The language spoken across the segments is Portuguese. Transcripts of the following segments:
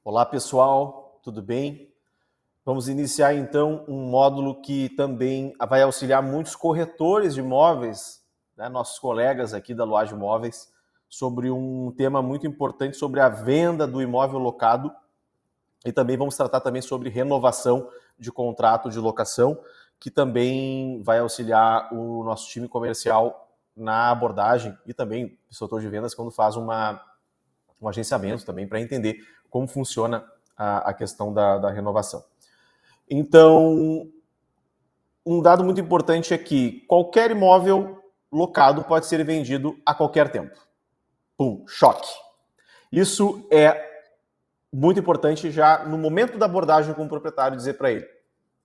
Olá pessoal, tudo bem? Vamos iniciar então um módulo que também vai auxiliar muitos corretores de imóveis, né, nossos colegas aqui da Loage Imóveis, sobre um tema muito importante sobre a venda do imóvel locado e também vamos tratar também sobre renovação de contrato de locação, que também vai auxiliar o nosso time comercial na abordagem e também o setor de vendas quando faz um agenciamento também para entender como funciona a questão da renovação. Então, um dado muito importante é que qualquer imóvel locado pode ser vendido a qualquer tempo. Pum, choque. Isso é muito importante já no momento da abordagem com o proprietário dizer para ele.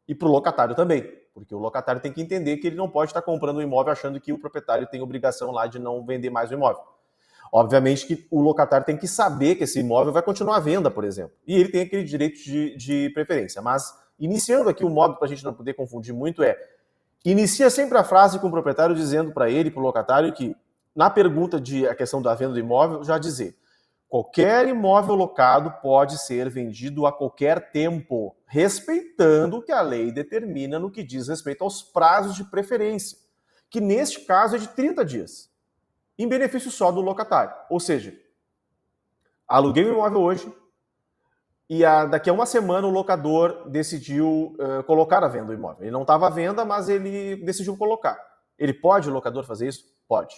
E para o locatário também, porque o locatário tem que entender que ele não pode estar comprando um imóvel achando que o proprietário tem obrigação lá de não vender mais o imóvel. Obviamente que o locatário tem que saber que esse imóvel vai continuar à venda, por exemplo. E ele tem aquele direito de preferência. Mas, iniciando aqui o modo para a gente não poder confundir muito inicia sempre a frase com o proprietário dizendo para ele, para o locatário, que na pergunta a questão da venda do imóvel, já dizer, qualquer imóvel locado pode ser vendido a qualquer tempo, respeitando o que a lei determina no que diz respeito aos prazos de preferência, que neste caso é de 30 dias. Em benefício só do locatário. Ou seja, aluguei o imóvel hoje e daqui a uma semana o locador decidiu colocar à venda o imóvel. Ele não estava à venda, mas ele decidiu colocar. Ele pode, o locador, fazer isso? Pode.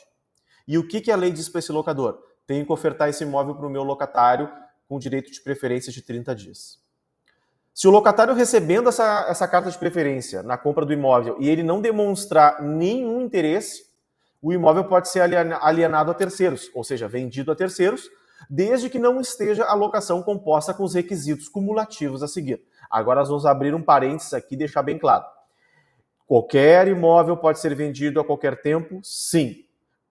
E o que a lei diz para esse locador? Tenho que ofertar esse imóvel para o meu locatário com direito de preferência de 30 dias. Se o locatário recebendo essa carta de preferência na compra do imóvel e ele não demonstrar nenhum interesse, o imóvel pode ser alienado a terceiros, ou seja, vendido a terceiros, desde que não esteja a locação composta com os requisitos cumulativos a seguir. Agora nós vamos abrir um parênteses aqui e deixar bem claro. Qualquer imóvel pode ser vendido a qualquer tempo? Sim.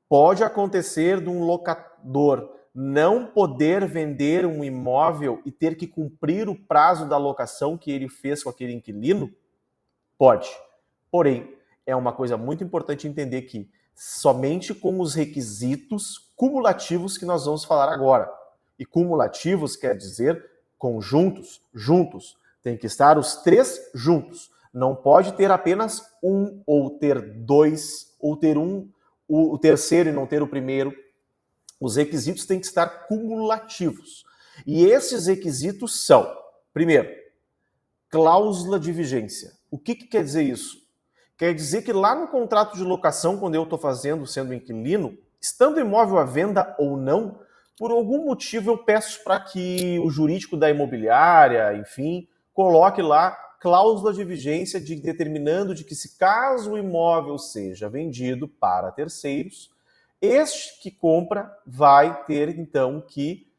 Pode acontecer de um locador não poder vender um imóvel e ter que cumprir o prazo da locação que ele fez com aquele inquilino? Pode. Porém, é uma coisa muito importante entender que somente com os requisitos cumulativos que nós vamos falar agora. E cumulativos quer dizer conjuntos, juntos. Tem que estar os três juntos. Não pode ter apenas um, ou ter dois, ou ter o terceiro e não ter o primeiro. Os requisitos têm que estar cumulativos. E esses requisitos são, primeiro, cláusula de vigência. O que quer dizer isso? Quer dizer que lá no contrato de locação, quando eu estou fazendo, sendo inquilino, estando o imóvel à venda ou não, por algum motivo eu peço para que o jurídico da imobiliária, enfim, coloque lá cláusula de vigência determinando de que se caso o imóvel seja vendido para terceiros, este que compra vai ter então que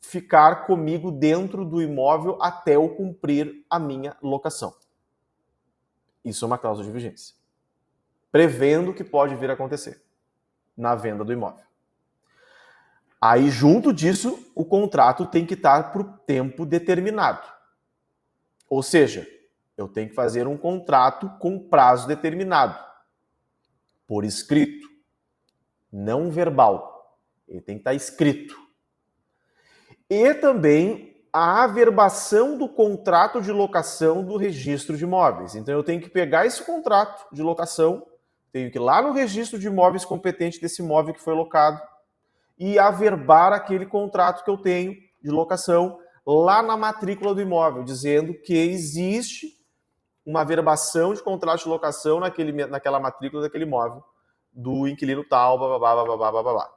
ficar comigo dentro do imóvel até eu cumprir a minha locação. Isso é uma cláusula de vigência, prevendo o que pode vir a acontecer na venda do imóvel. Aí, junto disso, o contrato tem que estar por tempo determinado. Ou seja, eu tenho que fazer um contrato com prazo determinado, por escrito, não verbal. Ele tem que estar escrito. E também a averbação do contrato de locação do registro de imóveis. Então eu tenho que pegar esse contrato de locação, tenho que ir lá no registro de imóveis competente desse imóvel que foi locado e averbar aquele contrato que eu tenho de locação lá na matrícula do imóvel, dizendo que existe uma averbação de contrato de locação naquela matrícula daquele imóvel do inquilino tal, blá.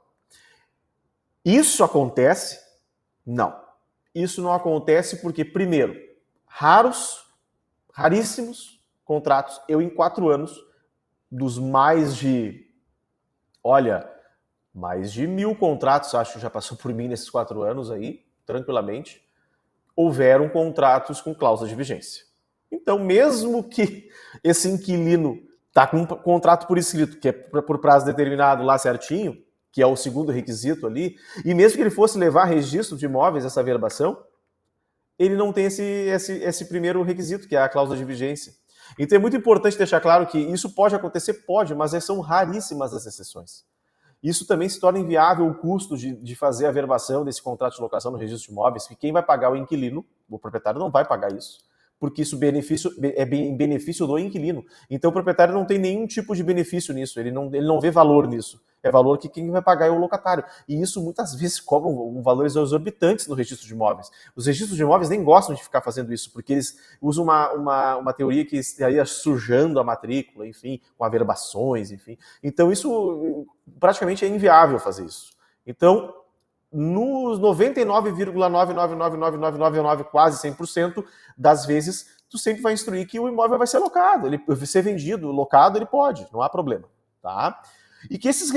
Isso acontece? Não. Isso não acontece porque, primeiro, raríssimos contratos, eu em 4 anos, dos mais de 1.000 contratos, acho que já passou por mim nesses 4 anos aí, tranquilamente, houveram contratos com cláusula de vigência. Então, mesmo que esse inquilino está com um contrato por escrito, que é por prazo determinado lá certinho, que é o segundo requisito ali, e mesmo que ele fosse levar registro de imóveis, essa averbação, ele não tem esse primeiro requisito, que é a cláusula de vigência. Então é muito importante deixar claro que isso pode acontecer, pode, mas são raríssimas as exceções. Isso também se torna inviável o custo de fazer a averbação desse contrato de locação no registro de imóveis, que quem vai pagar é o inquilino, o proprietário não vai pagar isso, porque isso é em benefício do inquilino. Então o proprietário não tem nenhum tipo de benefício nisso, ele não vê valor nisso. É valor que quem vai pagar é o locatário. E isso muitas vezes cobra valores exorbitantes no registro de imóveis. Os registros de imóveis nem gostam de ficar fazendo isso, porque eles usam uma teoria que estaria sujando a matrícula, enfim, com averbações, enfim. Então isso praticamente é inviável fazer isso. Então, nos 99,999999, quase 100% das vezes, tu sempre vai instruir que o imóvel vai ser locado, ele vai ser vendido, locado ele pode, não há problema, tá? E que esses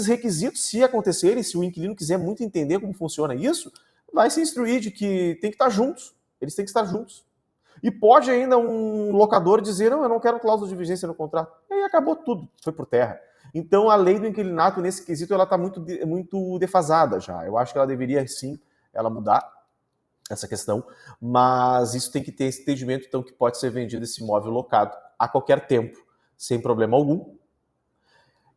requisitos, se acontecerem, se o inquilino quiser muito entender como funciona isso, vai se instruir de que tem que estar juntos, eles têm que estar juntos. E pode ainda um locador dizer, não, eu não quero cláusula de vigência no contrato. E aí acabou tudo, foi por terra. Então a lei do inquilinato, nesse quesito, ela está muito defasada já. Eu acho que ela deveria, sim, ela mudar essa questão, mas isso tem que ter esse entendimento, então, que pode ser vendido esse imóvel locado a qualquer tempo, sem problema algum,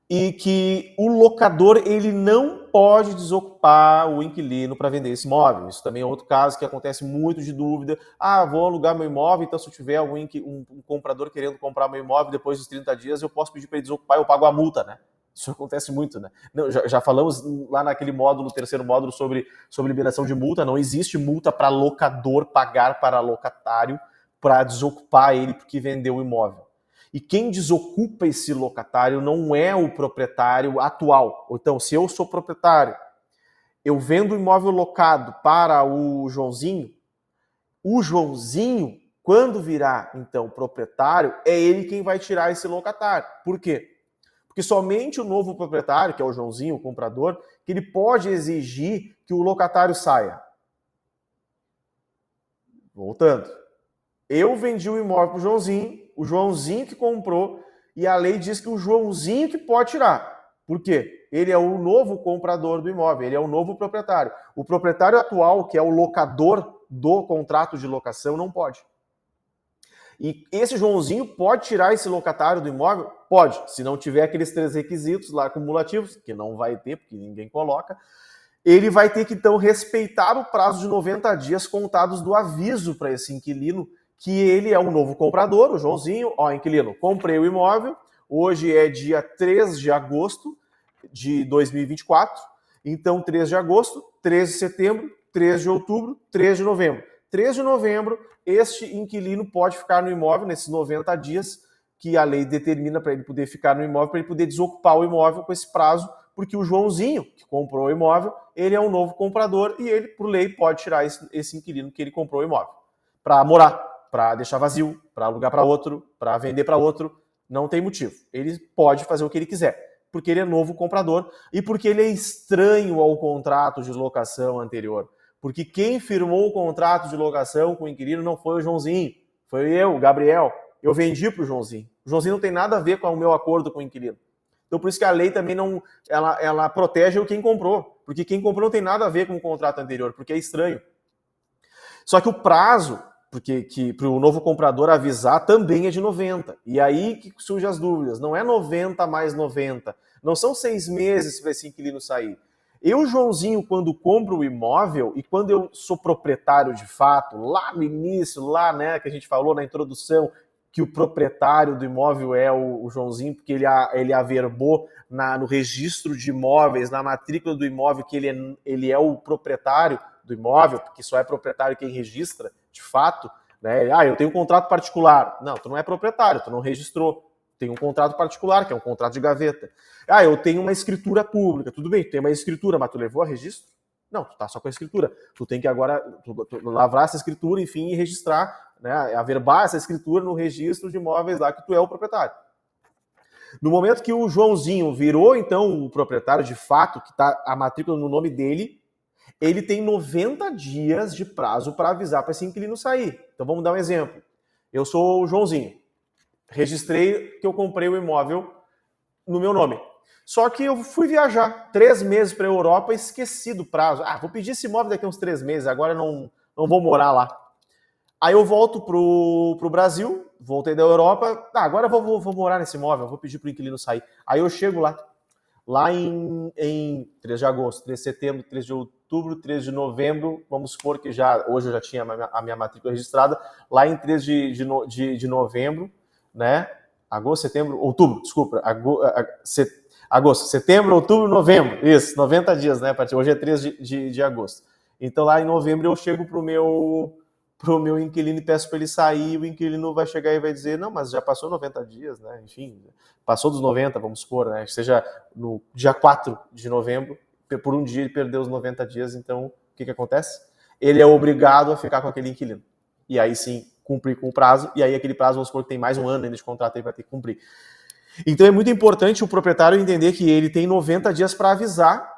e que o locador ele não pode desocupar o inquilino para vender esse imóvel. Isso também é outro caso que acontece muito de dúvida. Ah, vou alugar meu imóvel, então se eu tiver um comprador querendo comprar meu imóvel depois dos 30 dias, eu posso pedir para ele desocupar e eu pago a multa, né? Isso acontece muito, né? Não, já falamos lá naquele módulo, terceiro módulo, sobre liberação de multa. Não existe multa para locador pagar para locatário para desocupar ele porque vendeu o imóvel. E quem desocupa esse locatário não é o proprietário atual. Então, se eu sou proprietário, eu vendo o imóvel locado para o Joãozinho, quando virar, então, proprietário, é ele quem vai tirar esse locatário. Por quê? Porque somente o novo proprietário, que é o Joãozinho, o comprador, que ele pode exigir que o locatário saia. Voltando. Eu vendi o imóvel para o Joãozinho que comprou, e a lei diz que o Joãozinho que pode tirar. Por quê? Ele é o novo comprador do imóvel, ele é o novo proprietário. O proprietário atual, que é o locador do contrato de locação, não pode. E esse Joãozinho pode tirar esse locatário do imóvel? Pode, se não tiver aqueles 3 requisitos lá acumulativos, que não vai ter, porque ninguém coloca, ele vai ter que, então, respeitar o prazo de 90 dias contados do aviso para esse inquilino, que ele é um novo comprador, o Joãozinho. Ó, inquilino, comprei o imóvel, hoje é dia 3 de agosto de 2024, então 3 de agosto, 3 de setembro, 3 de outubro, 3 de novembro. 3 de novembro, este inquilino pode ficar no imóvel nesses 90 dias que a lei determina para ele poder ficar no imóvel, para ele poder desocupar o imóvel com esse prazo, porque o Joãozinho, que comprou o imóvel, ele é um novo comprador e ele, por lei, pode tirar esse inquilino que ele comprou o imóvel para morar, para deixar vazio, para alugar para outro, para vender para outro. Não tem motivo. Ele pode fazer o que ele quiser, porque ele é novo comprador e porque ele é estranho ao contrato de locação anterior. Porque quem firmou o contrato de locação com o inquilino não foi o Joãozinho, foi eu, o Gabriel. Eu vendi para o Joãozinho. O Joãozinho não tem nada a ver com o meu acordo com o inquilino. Então, por isso que a lei também não, ela protege quem comprou. Porque quem comprou não tem nada a ver com o contrato anterior, porque é estranho. Só que o prazo para o novo comprador avisar também é de 90. E aí que surgem as dúvidas. Não é 90 mais 90. Não são 6 meses para esse inquilino sair. Eu, Joãozinho, quando compro o imóvel e quando eu sou proprietário de fato, lá no início, lá, né, que a gente falou na introdução, que o proprietário do imóvel é o Joãozinho, porque ele averbou no registro de imóveis, na matrícula do imóvel, que ele é o proprietário do imóvel, porque só é proprietário quem registra, de fato, né? Ah, eu tenho um contrato particular. Não, tu não é proprietário, tu não registrou. Tem um contrato particular, que é um contrato de gaveta. Ah, eu tenho uma escritura pública. Tudo bem, tu tem uma escritura, mas tu levou a registro? Não, tu tá só com a escritura. Tu tem que agora lavrar essa escritura, enfim, e registrar, né, averbar essa escritura no registro de imóveis lá que tu é o proprietário. No momento que o Joãozinho virou, então, o proprietário de fato, que tá a matrícula no nome dele, ele tem 90 dias de prazo para avisar para esse inquilino sair. Então vamos dar um exemplo. Eu sou o Joãozinho. Registrei que eu comprei o imóvel no meu nome. Só que eu fui viajar 3 meses para a Europa e esqueci do prazo. Ah, vou pedir esse imóvel daqui a uns 3 meses, agora não vou morar lá. Aí eu volto pro Brasil, voltei da Europa, agora eu vou morar nesse imóvel, vou pedir pro inquilino sair. Aí eu chego lá, lá em 3 de agosto, 3 de setembro, 3 de outubro, 3 de novembro, vamos supor que hoje eu já tinha a minha matrícula registrada, lá em 3 de novembro, né? Agosto, setembro, outubro, desculpa, agosto, setembro, outubro, novembro, isso, 90 dias, né? Hoje é 3 de agosto. Então lá em novembro eu chego pro meu inquilino e peço para ele sair, o inquilino vai chegar e vai dizer, não, mas já passou 90 dias, né? Enfim, passou dos 90, vamos supor, né? Seja no dia 4 de novembro, por um dia ele perdeu os 90 dias, então o que acontece? Ele é obrigado a ficar com aquele inquilino. E aí sim, cumprir com o prazo, e aí aquele prazo, vamos supor que tem mais um ano ainda de contrato, ele vai ter que cumprir. Então é muito importante o proprietário entender que ele tem 90 dias para avisar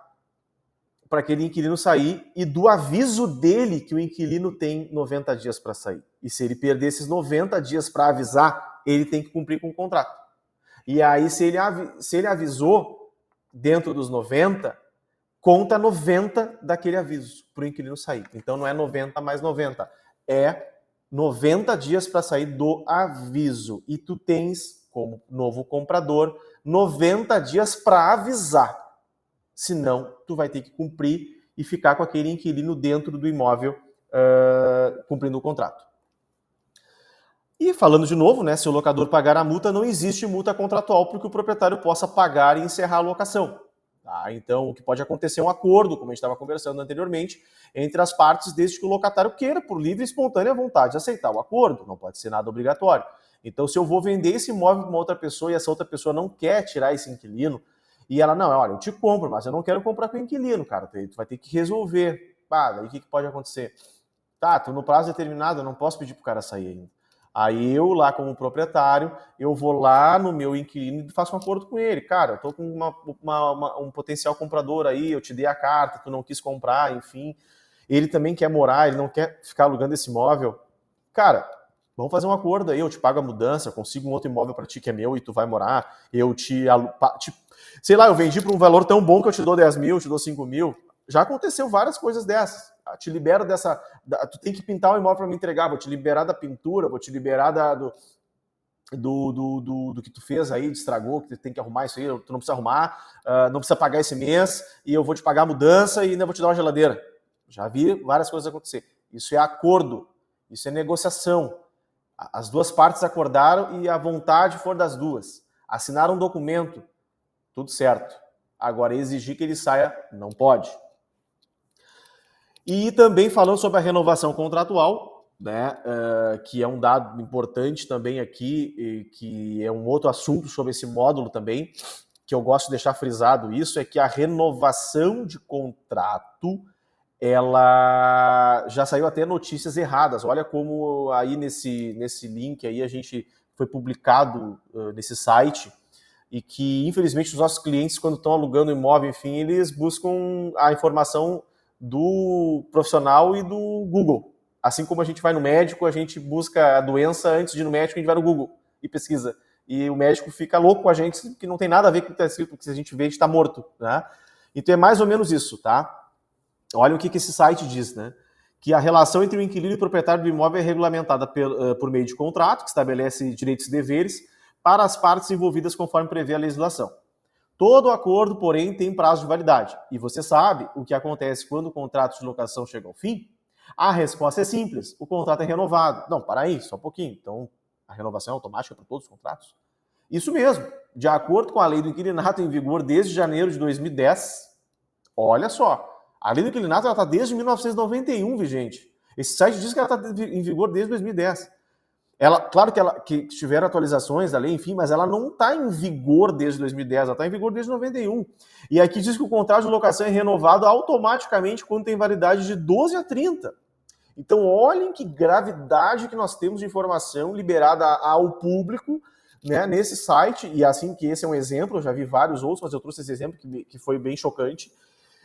para aquele inquilino sair e do aviso dele que o inquilino tem 90 dias para sair. E se ele perder esses 90 dias para avisar, ele tem que cumprir com o contrato. E aí, se ele avisou dentro dos 90, conta 90 daquele aviso para o inquilino sair. Então não é 90 mais 90, é 90 dias para sair do aviso. E tu tens, como novo comprador, 90 dias para avisar. Senão, tu vai ter que cumprir e ficar com aquele inquilino dentro do imóvel, cumprindo o contrato. E falando de novo, né, se o locador pagar a multa, não existe multa contratual para que o proprietário possa pagar e encerrar a locação. Tá? Então, o que pode acontecer é um acordo, como a gente estava conversando anteriormente, entre as partes, desde que o locatário queira, por livre e espontânea vontade, aceitar o acordo. Não pode ser nada obrigatório. Então, se eu vou vender esse imóvel para uma outra pessoa e essa outra pessoa não quer tirar esse inquilino, e ela, não, olha, eu te compro, mas eu não quero comprar com o inquilino, cara. Tu vai ter que resolver. Daí o que pode acontecer? Tá, tô no prazo determinado, eu não posso pedir pro cara sair ainda. Aí eu, lá como proprietário, eu vou lá no meu inquilino e faço um acordo com ele. Cara, eu tô com um potencial comprador aí, eu te dei a carta, tu não quis comprar, enfim. Ele também quer morar, ele não quer ficar alugando esse imóvel. Cara, vamos fazer um acordo aí, eu te pago a mudança, eu consigo um outro imóvel para ti que é meu e tu vai morar, eu sei lá, eu vendi por um valor tão bom que eu te dou 10 mil, eu te dou 5 mil. Já aconteceu várias coisas dessas. Te libero dessa... Tu tem que pintar o imóvel para me entregar, vou te liberar da pintura, vou te liberar do que tu fez aí, estragou, que tu tem que arrumar isso aí, tu não precisa arrumar, não precisa pagar esse mês, e eu vou te pagar a mudança e ainda vou te dar uma geladeira. Já vi várias coisas acontecer. Isso é acordo, isso é negociação. As duas partes acordaram e a vontade for das duas. Assinaram um documento, tudo certo. Agora, exigir que ele saia, não pode. E também falando sobre a renovação contratual, né, que é um dado importante também aqui, que é um outro assunto sobre esse módulo também, que eu gosto de deixar frisado isso, é que a renovação de contrato, ela já saiu até notícias erradas. Olha como aí nesse link aí a gente foi publicado nesse site, e que infelizmente os nossos clientes, quando estão alugando imóvel, enfim, eles buscam a informação do profissional e do Google. Assim como a gente vai no médico, a gente busca a doença antes de ir no médico, a gente vai no Google e pesquisa. E o médico fica louco com a gente, que não tem nada a ver com o que está escrito, porque se a gente vê, a gente está morto, né? Então é mais ou menos isso, tá? Olha o que esse site diz, né? Que a relação entre o inquilino e o proprietário do imóvel é regulamentada por meio de contrato, que estabelece direitos e deveres para as partes envolvidas conforme prevê a legislação. Todo acordo, porém, tem prazo de validade. E você sabe o que acontece quando o contrato de locação chega ao fim? A resposta é simples, o contrato é renovado. Não, para aí, só um pouquinho. Então, a renovação é automática para todos os contratos? Isso mesmo. De acordo com a lei do inquilinato em vigor desde janeiro de 2010, olha só, a lei do inquilinato está desde 1991 vigente. Esse site diz que ela está em vigor desde 2010. Claro que tiveram atualizações da lei, enfim, mas ela não está em vigor desde 2010, ela está em vigor desde 91. E aqui diz que o contrato de locação é renovado automaticamente quando tem validade de 12 a 30. Então, olhem que gravidade que nós temos de informação liberada ao público, né, nesse site, e assim que esse é um exemplo, eu já vi vários outros, mas eu trouxe esse exemplo que foi bem chocante,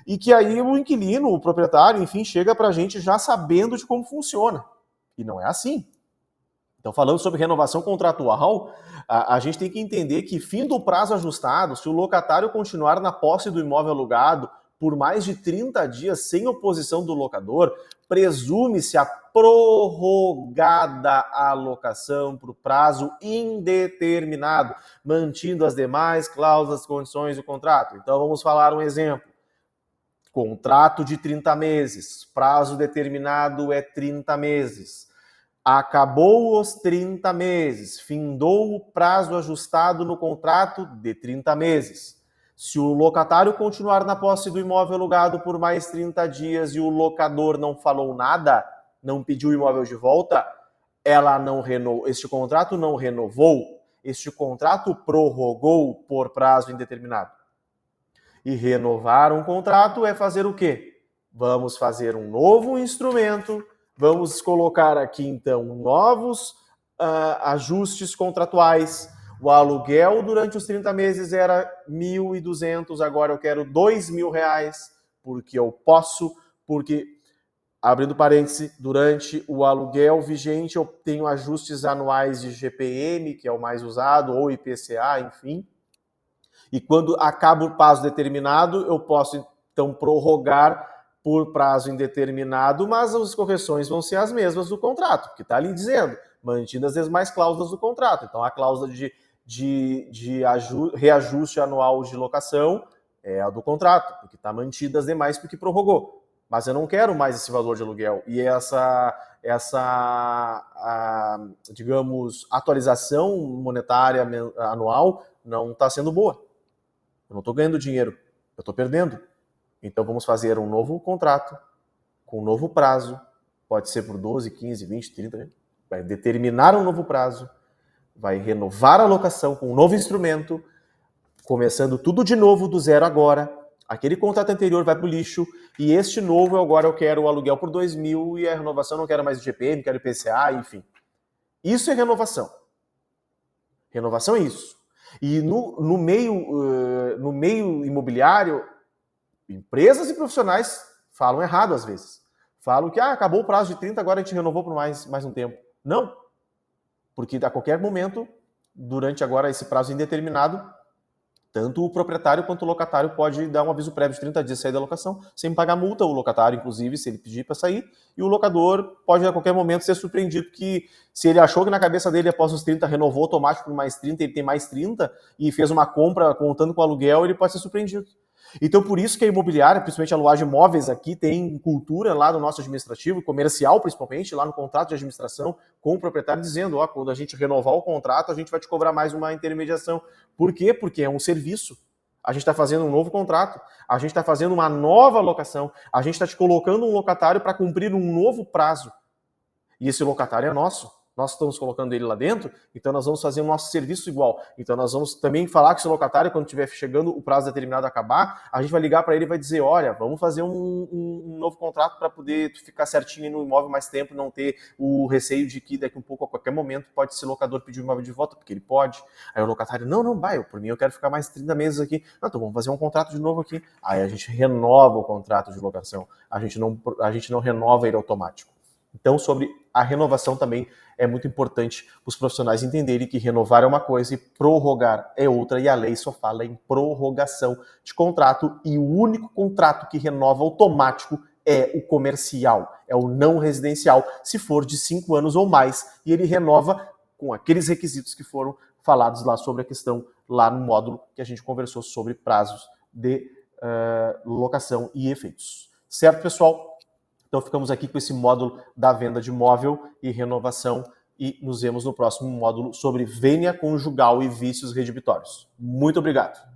e que aí o inquilino, o proprietário, enfim, chega para a gente já sabendo de como funciona. E não é assim. Então, falando sobre renovação contratual, a gente tem que entender que, fim do prazo ajustado, se o locatário continuar na posse do imóvel alugado por mais de 30 dias sem oposição do locador, presume-se a prorrogada alocação por prazo indeterminado, mantendo as demais cláusulas e condições do contrato. Então vamos falar um exemplo. Contrato de 30 meses, prazo determinado é 30 meses. Acabou os 30 meses, findou o prazo ajustado no contrato de 30 meses. Se o locatário continuar na posse do imóvel alugado por mais 30 dias e o locador não falou nada, não pediu o imóvel de volta, este contrato não renovou, este contrato prorrogou por prazo indeterminado. E renovar um contrato é fazer o quê? Vamos fazer um novo instrumento, vamos colocar aqui, então, novos ajustes contratuais. O aluguel durante os 30 meses era R$ 1.200, agora eu quero R$ 2.000, porque eu posso, porque, abrindo parênteses, durante o aluguel vigente eu tenho ajustes anuais de GPM, que é o mais usado, ou IPCA, enfim. E quando acaba o prazo determinado, eu posso, então, prorrogar por prazo indeterminado, mas as correções vão ser as mesmas do contrato, porque está ali dizendo, mantidas as demais cláusulas do contrato. Então, a cláusula de reajuste anual de locação é a do contrato, porque está mantida as demais porque prorrogou. Mas eu não quero mais esse valor de aluguel. E digamos, atualização monetária anual não está sendo boa. Eu não estou ganhando dinheiro, eu estou perdendo. Então vamos fazer um novo contrato, com um novo prazo, pode ser por 12, 15, 20, 30, né? Vai determinar um novo prazo, vai renovar a locação com um novo instrumento, começando tudo de novo do zero agora. Aquele contrato anterior vai para o lixo e este novo agora eu quero o aluguel por 2.000 e a renovação não quero mais IGPM, não quero IPCA, enfim. Isso é renovação. Renovação é isso. E no meio imobiliário, empresas e profissionais falam errado às vezes. Falam que acabou o prazo de 30, agora a gente renovou por mais um tempo. Não. Porque a qualquer momento, durante agora esse prazo indeterminado, tanto o proprietário quanto o locatário pode dar um aviso prévio de 30 dias de sair da locação, sem pagar multa, o locatário, inclusive, se ele pedir para sair, e o locador pode a qualquer momento ser surpreendido, que se ele achou que na cabeça dele, após os 30, renovou automático por mais 30, ele tem mais 30, e fez uma compra contando com o aluguel, ele pode ser surpreendido. Então, por isso que a imobiliária, principalmente a Luage Imóveis aqui, tem cultura lá no nosso administrativo, comercial principalmente, lá no contrato de administração, com o proprietário dizendo, quando a gente renovar o contrato, a gente vai te cobrar mais uma intermediação. Por quê? Porque é um serviço. A gente está fazendo um novo contrato, a gente está fazendo uma nova locação, a gente está te colocando um locatário para cumprir um novo prazo. E esse locatário é nosso. Nós estamos colocando ele lá dentro, então nós vamos fazer o nosso serviço igual. Então nós vamos também falar com esse locatário, quando estiver chegando o prazo determinado a acabar, a gente vai ligar para ele e vai dizer, olha, vamos fazer um novo contrato para poder ficar certinho no imóvel mais tempo, não ter o receio de que daqui um pouco, a qualquer momento, pode esse locador pedir o imóvel de volta, porque ele pode. Aí o locatário, não, vai, por mim eu quero ficar mais 30 meses aqui. Não, então vamos fazer um contrato de novo aqui. Aí a gente renova o contrato de locação, a gente não renova ele automático. Então, sobre a renovação também é muito importante os profissionais entenderem que renovar é uma coisa e prorrogar é outra, e a lei só fala em prorrogação de contrato, e o único contrato que renova automático é o comercial, é o não residencial, se for de 5 anos ou mais, e ele renova com aqueles requisitos que foram falados lá sobre a questão, lá no módulo que a gente conversou sobre prazos de locação e efeitos. Certo, pessoal? Então ficamos aqui com esse módulo da venda de imóvel e renovação, e nos vemos no próximo módulo sobre vênia conjugal e vícios redibitórios. Muito obrigado.